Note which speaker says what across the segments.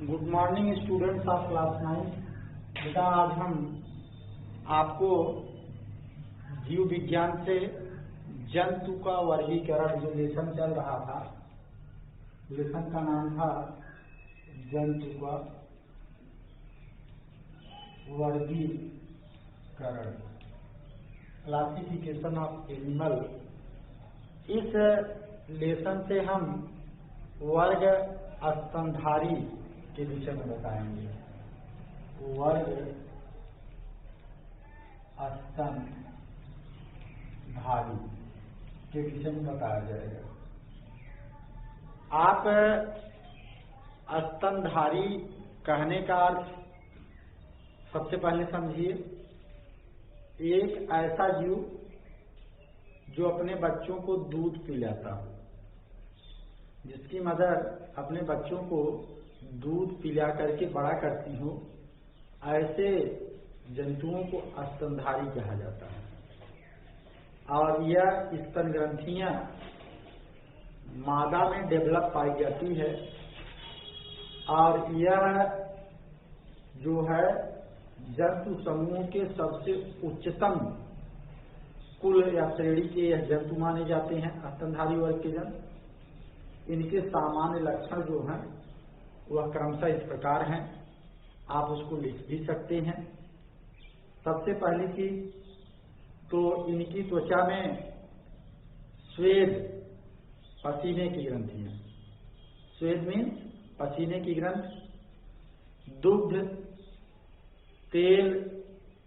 Speaker 1: Good morning students of class 9। बेटा आज हम आपको जीव विज्ञान से जंतु का वर्गीकरण जो लेसन चल रहा था, लेसन का नाम था जंतु का वर्गीकरण, क्लासिफिकेशन ऑफ एनिमल। इस लेसन से हम वर्ग स्तनधारी के विषय में बताएंगे। वर्ग स्तनधारी के विषय में बताया जाएगा। आप स्तनधारी कहने का अर्थ सबसे पहले समझिए, एक ऐसा जीव जो अपने बच्चों को दूध पिलाता हो, जिसकी मदर अपने बच्चों को दूध पिला करके बड़ा करती हो, ऐसे जंतुओं को स्तनधारी कहा जाता है। और यह स्तन ग्रंथियां मादा में डेवलप पाई जाती है और यह जो है जंतु समूह के सबसे उच्चतम कुल या श्रेणी के यह जंतु माने जाते हैं, स्तनधारी वर्ग के जंतु। इनके सामान्य लक्षण जो हैं वह क्रमशः इस प्रकार हैं, आप उसको लिख भी सकते हैं। सबसे पहली चीज तो इनकी त्वचा में स्वेद पसीने की ग्रंथियां, स्वेद मीन्स पसीने की ग्रंथ, दुग्ध, तेल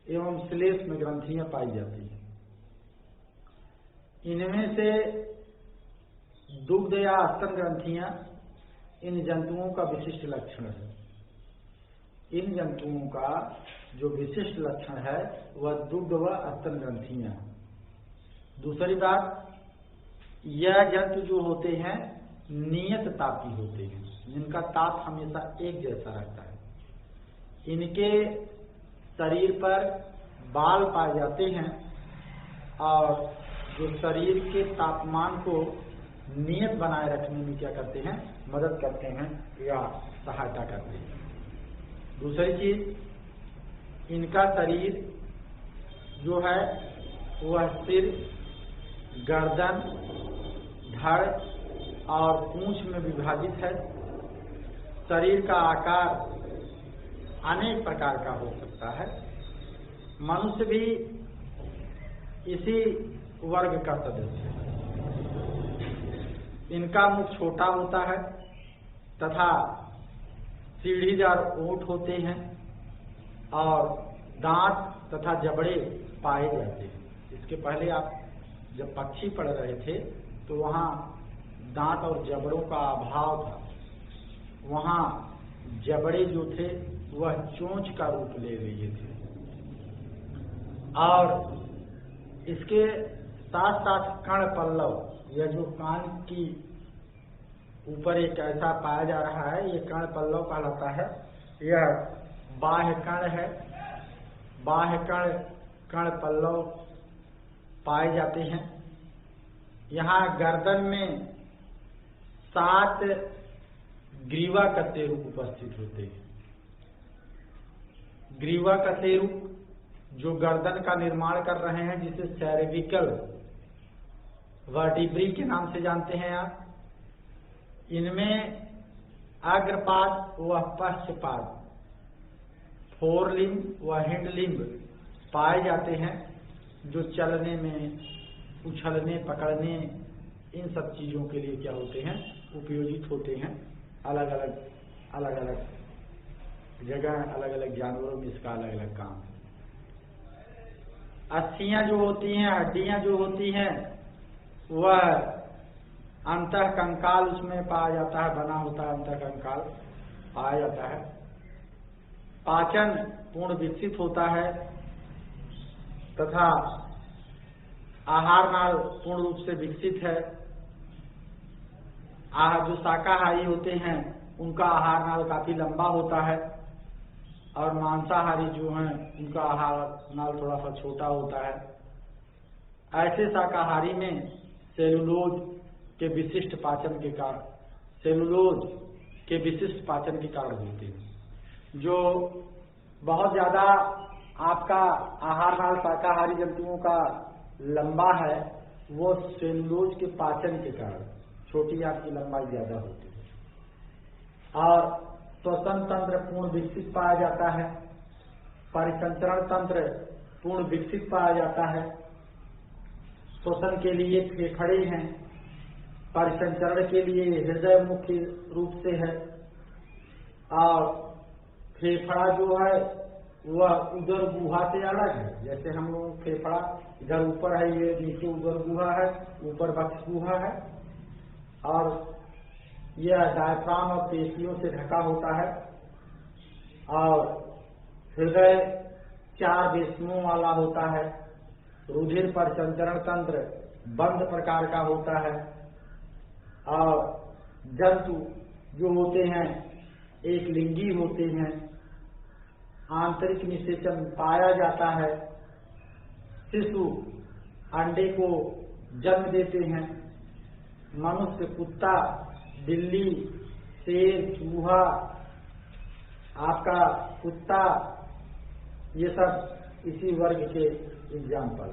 Speaker 1: एवं श्लेष्म ग्रंथियां पाई जाती हैं। इनमें से दुग्ध या स्तन ग्रंथियां इन जंतुओं का विशिष्ट लक्षण है। इन जंतुओं का जो विशिष्ट लक्षण है वह दुग्ध व स्तन ग्रंथियां। दूसरी बात, यह जंतु जो होते हैं नियत तापी होते हैं, जिनका ताप हमेशा एक जैसा रहता है। इनके शरीर पर बाल पाए जाते हैं और जो शरीर के तापमान को नियत बनाए रखने में क्या करते हैं, मदद करते हैं या सहायता करते हैं। दूसरी चीज, इनका शरीर जो है वह सिर, गर्दन, धड़ और पूंछ में विभाजित है। शरीर का आकार अनेक प्रकार का हो सकता है। मनुष्य भी इसी वर्ग का सदस्य है। इनका मुख छोटा होता है तथा सीढ़ीदार ओंठ होते हैं और दांत तथा जबड़े पाए जाते हैं। इसके पहले आप जब पक्षी पढ़ रहे थे तो वहाँ दांत और जबड़ों का अभाव था, वहाँ जबड़े जो थे वह चोंच का रूप ले लिए थे। और इसके साथ साथ कर्ण पल्लव, यह जो कान की ऊपर एक ऐसा पाया जा रहा है, ये कर्ण पल्लव कहलाता है। यह बाह्य कर्ण है। बाह्य कर्ण पल्लव पाए जाते हैं। यहाँ गर्दन में 7 ग्रीवा कशेरुक उपस्थित होते हैं। ग्रीवा कशेरुक जो गर्दन का निर्माण कर रहे हैं, जिसे सेरेविकल वर्टिब्री के नाम से जानते हैं आप। इनमें अग्रपाद व पश्चपाद, फोरलिम्ब व हिंडलिम्ब पाए जाते हैं, जो चलने में, उछलने, पकड़ने, इन सब चीजों के लिए क्या होते हैं, उपयोगित होते हैं। अलग अलग जगह, अलग अलग जानवरों में इसका अलग अलग काम है। अस्थियां जो होती हैं, हड्डियां जो होती हैं, वह अंतः कंकाल उसमें पाया जाता है, बना होता है, अंतः कंकाल पाया जाता है। पाचन पूर्ण विकसित होता है तथा आहार नाल पूर्ण रूप से विकसित है। जो शाकाहारी होते हैं उनका आहार नाल काफी लंबा होता है और मांसाहारी जो हैं उनका आहार नाल थोड़ा सा छोटा होता है। ऐसे शाकाहारी में सेलुलोज के विशिष्ट पाचन के कारण सेलुलोज के विशिष्ट पाचन के कारण होते हैं। जो बहुत ज्यादा आपका आहार नाल शाकाहारी जंतुओं का लंबा है, वो सेलुलोज के पाचन के कारण छोटी आंत की लंबाई ज्यादा होती है। और श्वसन तंत्र पूर्ण विकसित पाया जाता है, परिसंचरण तंत्र पूर्ण विकसित पाया जाता है, श्वसन के लिए फेफड़े हैं, परिसंचरण के लिए हृदय मुख्य रूप से है। और फेफड़ा जो है वह उदर गुहा से अलग है। जैसे हम लोग फेफड़ा इधर ऊपर है, ये नीचे उदर गुहा है, ऊपर वक्ष गुहा है, और यह डायफ्राम और पेशियों से ढका होता है। और हृदय 4 बेसनों वाला होता है। रुधिर परिसंचरण तंत्र बंद प्रकार का होता है। और जंतु जो होते हैं एक लिंगी होते हैं। आंतरिक निषेचन पाया जाता है। शिशु अंडे को जन्म देते हैं। मनुष्य, कुत्ता, बिल्ली, शेर, चूहा, आपका कुत्ता, ये सब इसी वर्ग के एग्जाम्पल,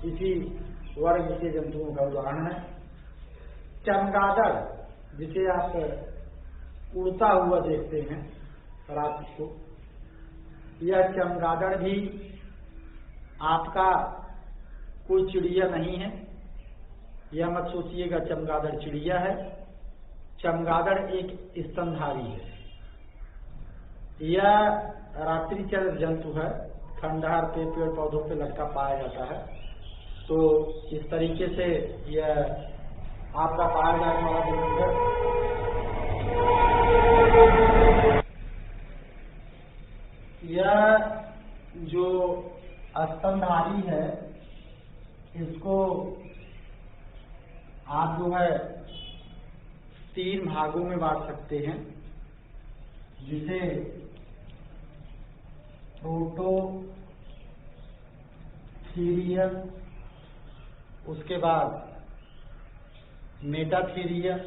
Speaker 1: इसी वर्ग के जंतुओं का उदाहरण है। चमगादड़, जिसे आप उड़ता हुआ देखते हैं रात को, यह चमगादड़ भी आपका कोई चिड़िया नहीं है। यह मत सोचिएगा चमगादड़ चिड़िया है। चमगादड़ एक स्तनधारी है। यह रात्रिचर जंतु है। खंडहर पे, पेड़ पौधों पे लटका पाया जाता है। तो इस तरीके से यह आपका पाया जाने वाला जंतु है। यह जो स्तनधारी है, इसको आप जो है 3 भागों में बांट सकते हैं, जिसे प्रोटोथीरियम, उसके बाद मेटाथीरियम,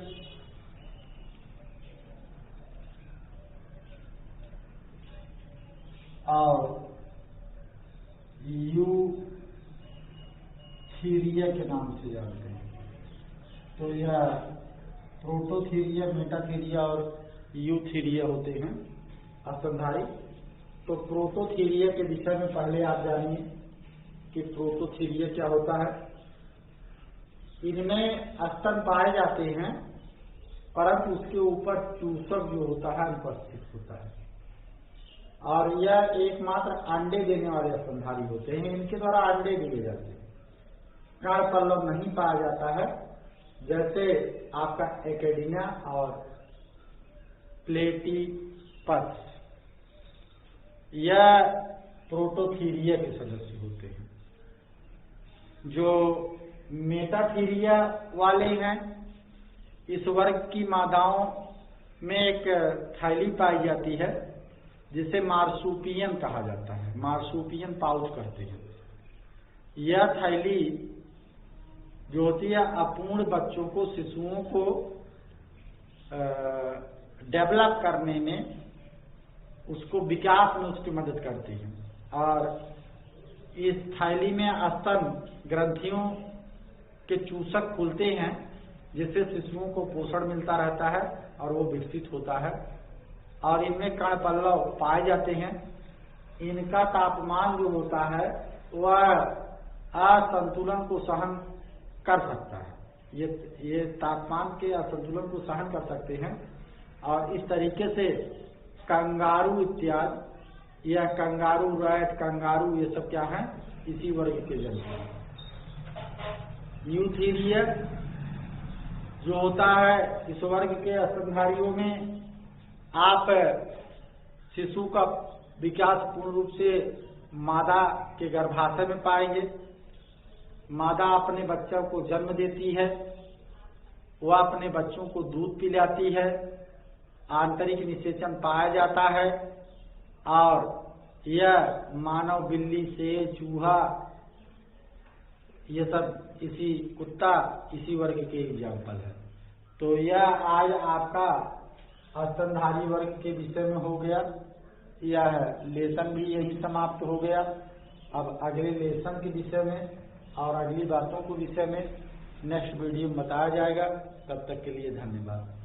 Speaker 1: और यूथीरिया के नाम से जानते हैं। तो यह प्रोटोथीरिया, मेटाथीरिया और यूथीरिया होते हैं स्तनधारी। तो प्रोटोथीरिया के विषय में पहले आप जानिए कि प्रोटोथीरिया क्या होता है। इनमें स्तन पाए जाते हैं, परंतु उसके ऊपर चूसक जो होता है अनुपस्थित होता है। और यह एकमात्र अंडे देने वाले स्तनधारी होते हैं। इनके द्वारा अंडे दिए जाते हैं। कर्ण पल्लव नहीं पाया जाता है, जैसे आपका एकेडिना और प्लेटिपस। यह प्रोटोथीरिया के सदस्य होते हैं। जो मेटाथीरिया वाले हैं, इस वर्ग की मादाओं में एक थैली पाई जाती है, जिसे मार्सुपियन कहा जाता है। मार्सुपियन पाउच करते हैं। यह थैली जो होती है अपूर्ण बच्चों को, शिशुओं को डेवलप करने में, उसको विकास में उसकी मदद करती है। और इस थैली में स्तन ग्रंथियों के चूसक खुलते हैं, जिससे शिशुओं को पोषण मिलता रहता है और वो विकसित होता है। और इनमें कर्ण पल्लव पाए जाते हैं। इनका तापमान जो होता है वह असंतुलन को सहन कर सकता है। ये तापमान के असंतुलन को सहन कर सकते हैं। और इस तरीके से कंगारू इत्यादि, या कंगारू रैट, कंगारू, ये सब क्या है, इसी वर्ग के जंतु हैं। यूथीरिया जो होता है, इस वर्ग के स्तनधारियों में आप शिशु का विकास पूर्ण रूप से मादा के गर्भाशय में पाएंगे। मादा अपने बच्चों को जन्म देती है, वह अपने बच्चों को दूध पिलाती है, आंतरिक निषेचन पाया जाता है। और यह मानव, बिल्ली, शेर, चूहा, ये सब इसी, कुत्ता, इसी वर्ग के एग्जाम्पल है। तो यह आज आपका स्तनधारी वर्ग के विषय में हो गया। यह लेसन भी यही समाप्त हो गया। अब अगले लेसन के विषय में और अगली बातों के विषय में नेक्स्ट वीडियो में बताया जाएगा। तब तक के लिए धन्यवाद।